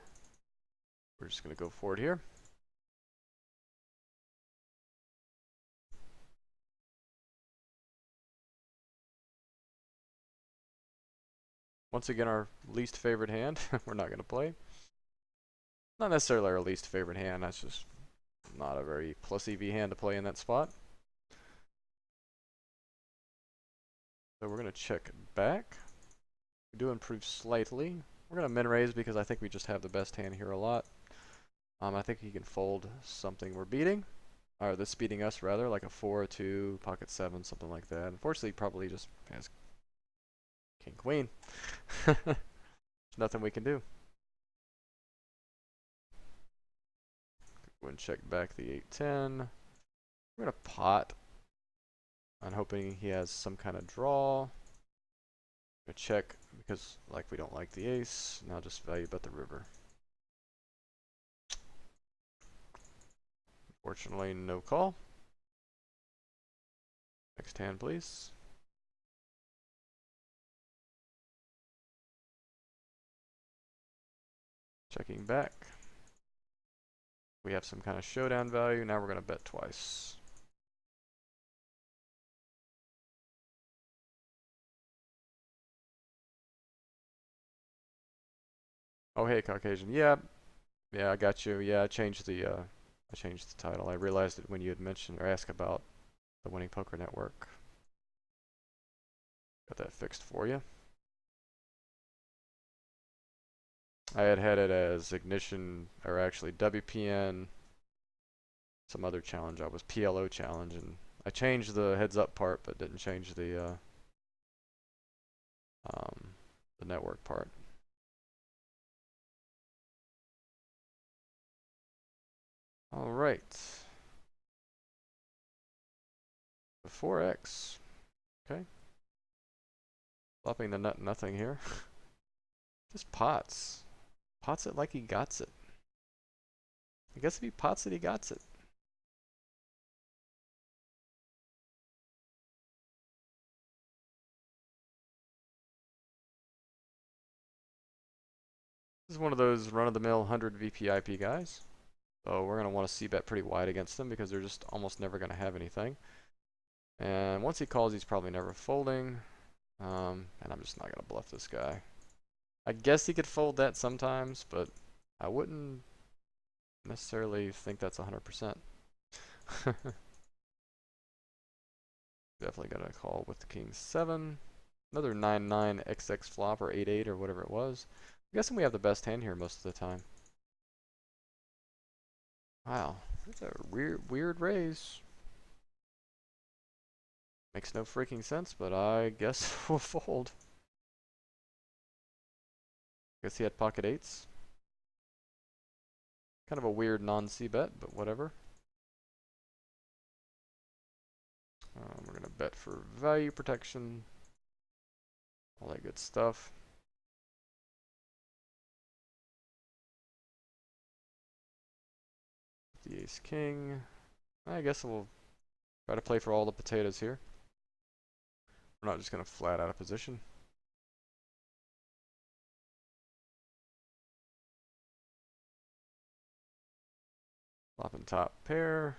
S1: We're just going to go for it here. Once again, our least favorite hand. We're not going to play. Not necessarily our least favorite hand. That's just not a very plus EV hand to play in that spot. So we're going to check back. We do improve slightly. We're going to min raise because I think we just have the best hand here a lot. I think he can fold something we're beating. Or that's beating us rather, like a 4, 2, pocket 7, something like that. Unfortunately, probably just has king, queen. There's nothing we can do. Go and check back the 8-10. We're going to pot. I'm hoping he has some kind of draw. Gonna check because like we don't like the ace. Now just value bet the river. Fortunately, no call. Next hand, please. Checking back. We have some kind of showdown value. Now we're going to bet twice. Oh, hey, Caucasian. Yeah, I got you. Yeah, I changed the title. I realized it when you had mentioned or asked about the Winning Poker Network. Got that fixed for you. I had it as Ignition, or actually WPN, some other challenge. I was PLO challenge, and I changed the heads up part, but didn't change the network part. All right. The 4x. Okay. Flopping the nut nothing here. Just pots. Pots it like he gots it. I guess if he pots it, he gots it. This is one of those run-of-the-mill 100 VPIP guys. So we're going to want to c-bet pretty wide against them because they're just almost never going to have anything. And once he calls, he's probably never folding. And I'm just not going to bluff this guy. I guess he could fold that sometimes, but I wouldn't necessarily think that's 100%. Definitely got to call with the king 7. Another 9-9 XX flop or 8-8 or whatever it was. I'm guessing we have the best hand here most of the time. Wow, that's a weird raise. Makes no freaking sense, but I guess we'll fold. Guess he had pocket 8s. Kind of a weird non-C bet, but whatever. We're going to bet for value protection. All that good stuff. The ace king. I guess we'll try to play for all the potatoes here. We're not just going to flat out of position. Flop and top pair.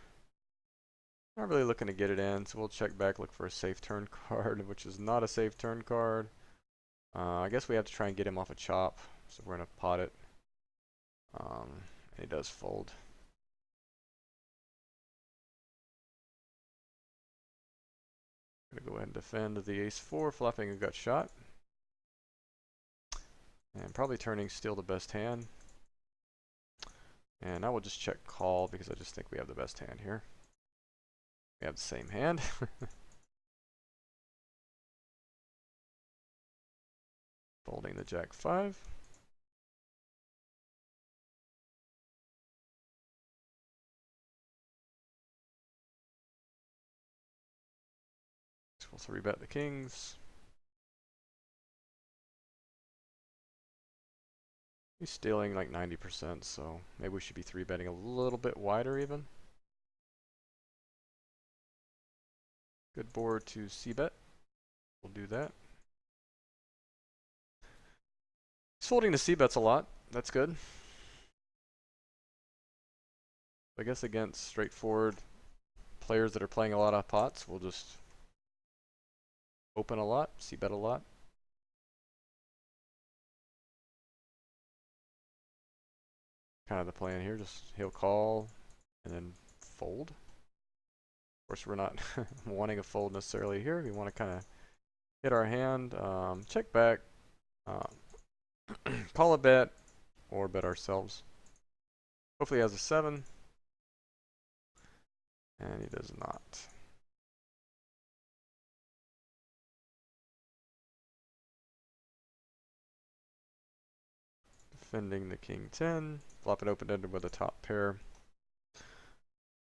S1: Not really looking to get it in, so we'll check back, look for a safe turn card, which is not a safe turn card. I guess we have to try and get him off a chop, so we're going to pot it. And he does fold. Gonna go ahead and defend the ace-4, flopping a gut shot. And probably turning still the best hand. And I will just check call because I just think we have the best hand here. We have the same hand. Folding the jack-5. We'll 3-bet the kings. He's stealing like 90%, so maybe we should be 3-betting a little bit wider even. Good board to c-bet. We'll do that. He's folding to c-bets a lot. That's good. I guess against straightforward players that are playing a lot of pots, we'll just open a lot, c-bet a lot. Kind of the plan here, just he'll call and then fold. Of course, we're not wanting a fold necessarily here. We want to kind of hit our hand, check back, call a bet, or bet ourselves. Hopefully he has a 7. And he does not. Defending the king 10. Flop it open-ended with a top pair.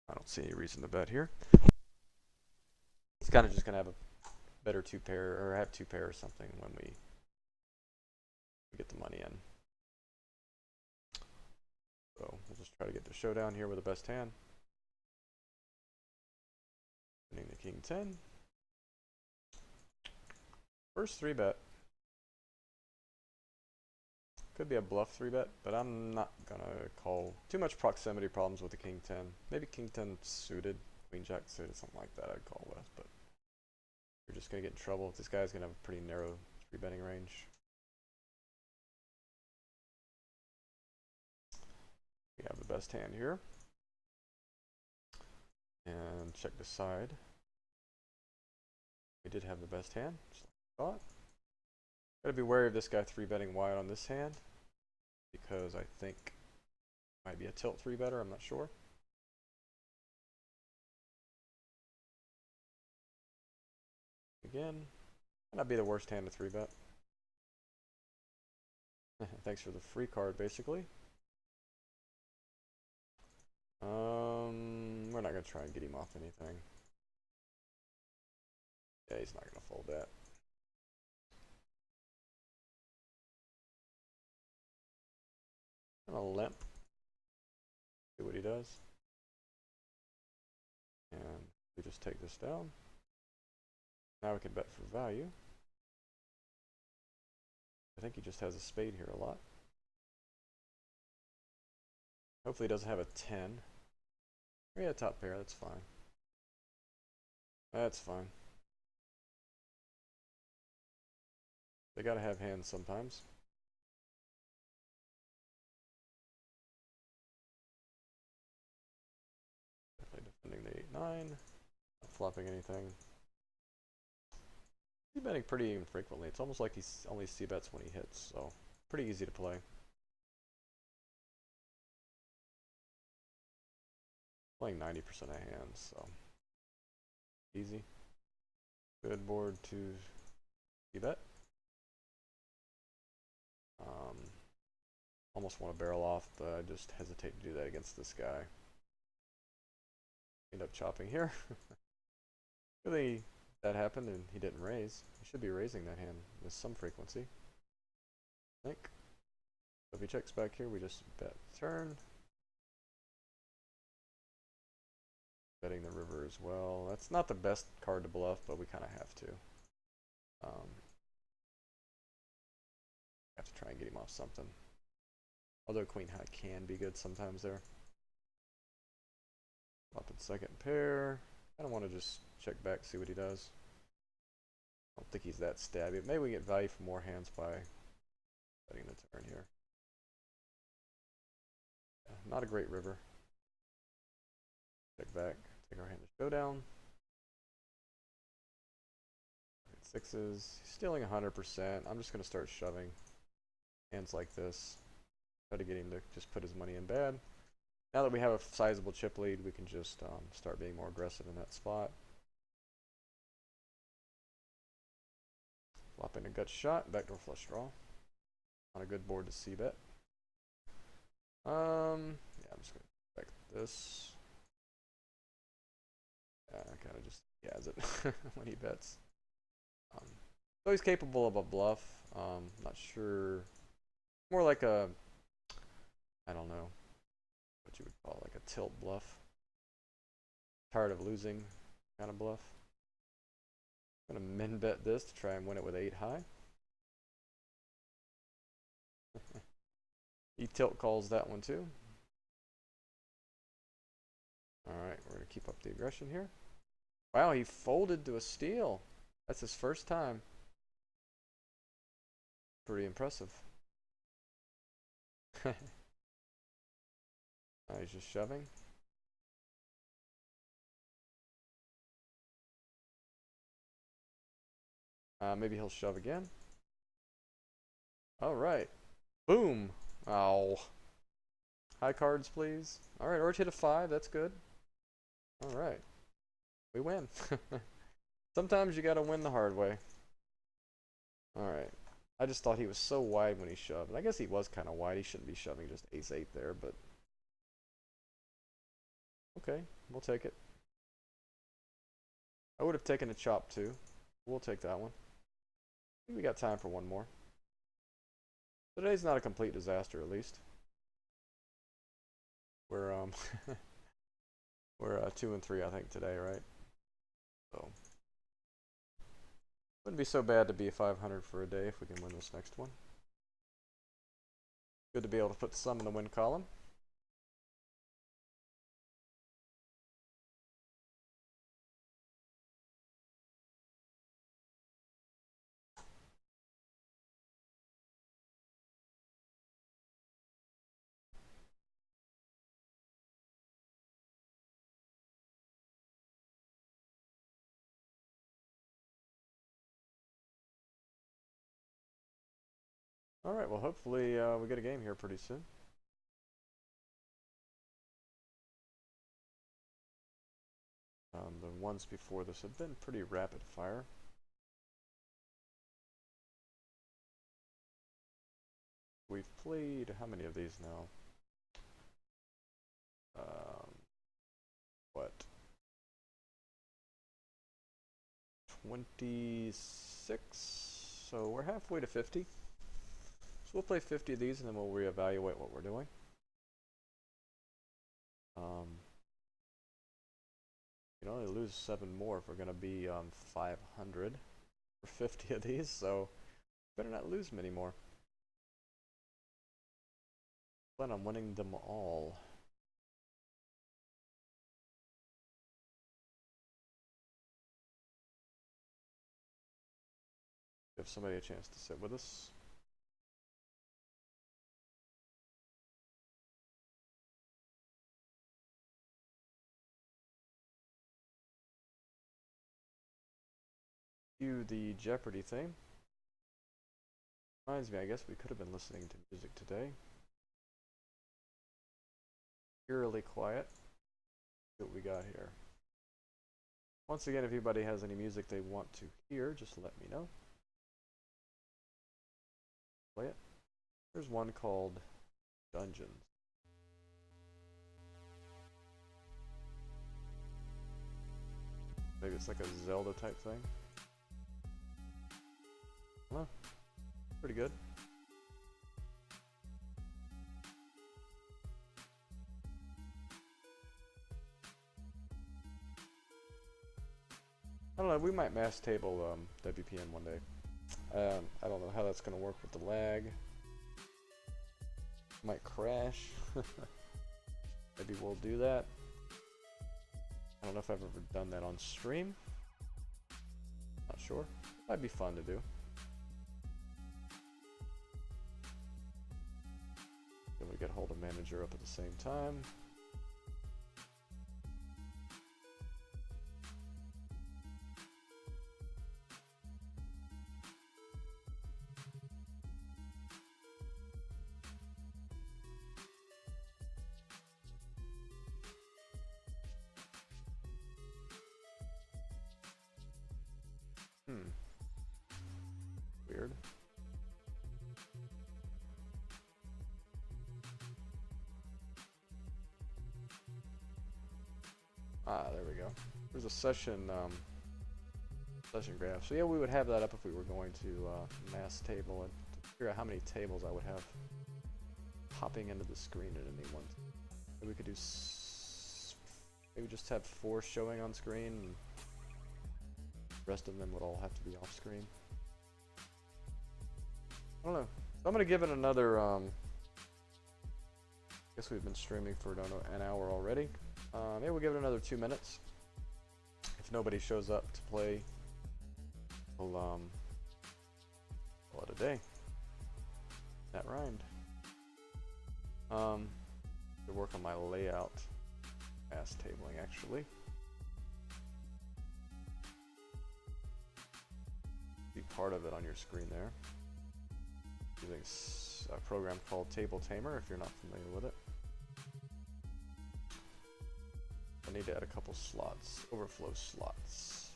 S1: I don't see any reason to bet here. He's kind of just going to have a better 2-pair, or have 2-pair or something when we get the money in. So we'll just try to get the showdown here with the best hand. Defending the king 10. First 3-bet. Could be a bluff 3-bet, but I'm not gonna call. Too much proximity problems with the king 10. Maybe king 10 suited, queen jack suited, something like that I'd call with, but you're just gonna get in trouble. This guy's gonna have a pretty narrow 3-betting range. We have the best hand here. And check the side. We did have the best hand, just like I thought. Gotta be wary of this guy 3-betting wide on this hand, because I think it might be a tilt 3-better, I'm not sure. Again, might not be the worst hand to 3-bet. Thanks for the free card, basically. We're not gonna try and get him off anything. Yeah, he's not gonna fold that. Gonna limp. See what he does. And we just take this down. Now we can bet for value. I think he just has a spade here a lot. Hopefully he doesn't have a 10. Yeah, top pair, that's fine. That's fine. They gotta have hands sometimes. Definitely defending the 8-9. Not flopping anything. C-betting pretty infrequently. It's almost like he only c-bets when he hits, so pretty easy to play. Playing 90% of hands, so easy. Good board to c-bet. Almost want to barrel off, but I just hesitate to do that against this guy. End up chopping here. Really That happened and he didn't raise. He should be raising that hand with some frequency, I think. So if he checks back here, we just bet turn. Betting the river as well. That's not the best card to bluff, but we kind of have to. Have to try and get him off something. Although queen high can be good sometimes there. Up in second pair. I don't want to just check back, see what he does. I don't think he's that stabby. Maybe we get value for more hands by betting the turn here. Yeah, not a great river. Check back. Take our hand to showdown. Sixes. He's stealing 100%. I'm just going to start shoving hands like this. Try to get him to just put his money in bad. Now that we have a sizable chip lead, we can just start being more aggressive in that spot. Flopping a gut shot, backdoor flush draw. On a good board to c-bet. Yeah, I'm just going to back this. Yeah, kind of just he has it when he bets. So he's capable of a bluff. Not sure. More like a, I don't know what you would call like a tilt bluff. Tired of losing kind of bluff. I'm gonna min bet this to try and win it with 8 high. He tilt calls that one too. Alright, we're gonna keep up the aggression here. Wow, he folded to a steal. That's his first time. Pretty impressive. He's just shoving. Maybe he'll shove again. Alright. Boom. Oh. High cards, please. Alright, Orch hit a 5. That's good. Alright. We win. Sometimes you gotta win the hard way. Alright. I just thought he was so wide when he shoved. And I guess he was kind of wide. He shouldn't be shoving just ace-8 there, but... Okay, we'll take it. I would have taken a chop too. We'll take that one. I think we got time for one more. Today's not a complete disaster, at least. We're we're 2 and 3, I think, today, right? So wouldn't be so bad to be 500 for a day if we can win this next one. Good to be able to put some in the win column. Alright, well hopefully we get a game here pretty soon. The ones before this have been pretty rapid fire. We've played how many of these now? What? 26? So we're halfway to 50. So we'll play 50 of these and then we'll reevaluate what we're doing. You can only lose 7 more if we're going to be 500 for 50 of these, so better not lose many more. Plan on winning them all. Give somebody a chance to sit with us. Cue the Jeopardy theme. Reminds me, I guess we could have been listening to music today. Eerily quiet. See what we got here. Once again, if anybody has any music they want to hear, just let me know. Play it. There's one called Dungeons. Maybe it's like a Zelda type thing. Well, pretty good. I don't know, we might mass table WPN one day. I don't know how that's going to work with the lag. Might crash. Maybe we'll do that. I don't know if I've ever done that on stream. Not sure. Might be fun to do. Then we get hold of manager up at the same time. Weird. Ah, there we go. There's a session graph. So yeah, we would have that up if we were going to mass table and to figure out how many tables I would have popping into the screen at any one time. Maybe we could do maybe just have 4 showing on screen, and the rest of them would all have to be off screen. I don't know. So I'm gonna give it another. I guess we've been streaming for an hour already. Maybe we'll give it another 2 minutes. If nobody shows up to play, we'll call it a day. That rhymed. To work on my layout, mass tabling actually. Be part of it on your screen there. Using a program called Table Tamer if you're not familiar with it. I need to add a couple slots, overflow slots.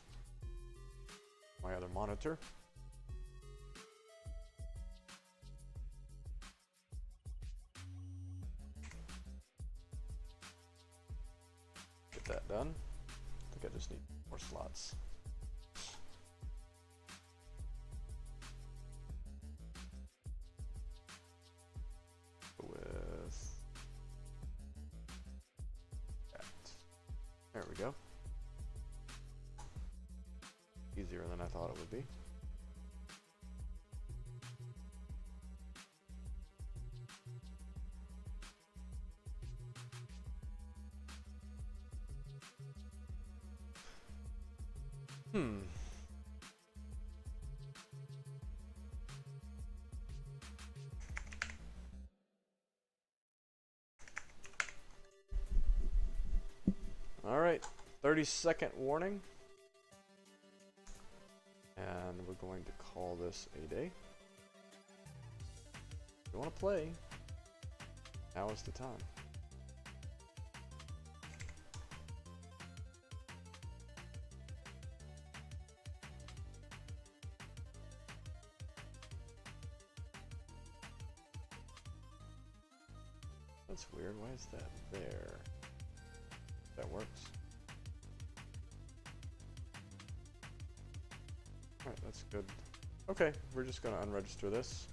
S1: My other monitor. Get that done. I think I just need more slots. There we go. Easier than I thought it would be. All right, 30-second warning. And we're going to call this a day. If you want to play, now is the time. That's weird. Why is that there? That works. Alright, that's good. Okay, we're just gonna unregister this.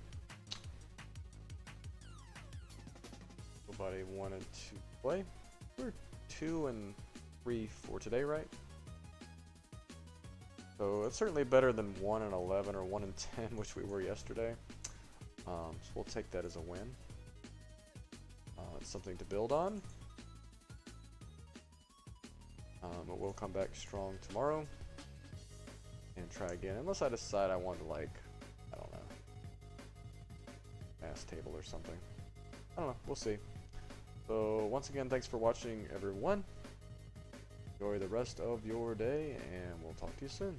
S1: Nobody wanted to play. We're 2 and 3 for today, right? So it's certainly better than 1 and 11 or 1 and 10, which we were yesterday. So we'll take that as a win. It's something to build on. But we'll come back strong tomorrow and try again, unless I decide I want to, like, I don't know, mass table or something. I don't know, we'll see. So once again, thanks for watching, everyone. Enjoy the rest of your day, and we'll talk to you soon.